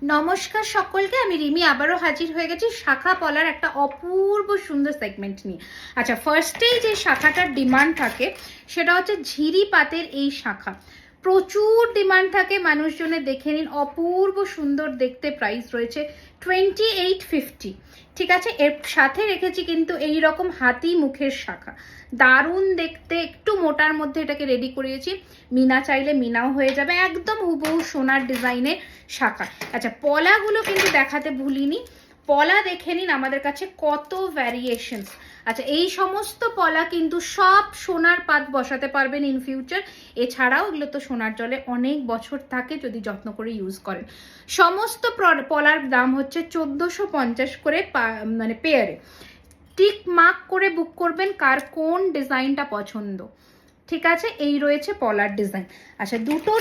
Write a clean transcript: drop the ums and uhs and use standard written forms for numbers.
নমস্কার সকলকে, আমি রিমি আবারও হাজির হয়ে গেছি শাখা পলার একটা অপূর্ব সুন্দর সেগমেন্ট নিয়ে। আচ্ছা, ফার্স্টেই যে শাখাটার ডিমান্ড থাকে সেটা হচ্ছে ঝিরি পাতের এই শাখা। প্রচুর ডিমান্ড থাকে, মানুষজনে দেখে নিন, অপূর্ব সুন্দর দেখতে। প্রাইস রয়েছে 2850। ঠিক আছে, এর সাথে রেখেছি কিন্তু এই রকম হাতি মুখের শাখা, দারুণ দেখতে, একটু মোটার মধ্যে এটাকে রেডি করিয়েছি। মিনা চাইলে মিনাও হয়ে যাবে, একদম হুবহু সোনার ডিজাইনের শাখা। আচ্ছা, পলাগুলো কিন্তু দেখাতে ভুলিনি, পলা দেখে নিন আমাদের কাছে কত ভ্যারিয়েশনস। আচ্ছা, এই সমস্ত পলা কিন্তু সব সোনার পাত বসাতে পারবেন ইন ফিউচার। এছাড়াও এগুলো তো সোনার জলে অনেক বছর থাকে যদি যত্ন করে ইউজ করেন। সমস্ত পলার দাম হচ্ছে 1450 করে মানে পেয়ারে। টিক মার্ক করে বুক করবেন কার কোন ডিজাইনটা পছন্দ। ঠিক আছে, এই রয়েছে পলার ডিজাইন। আচ্ছা, দুটো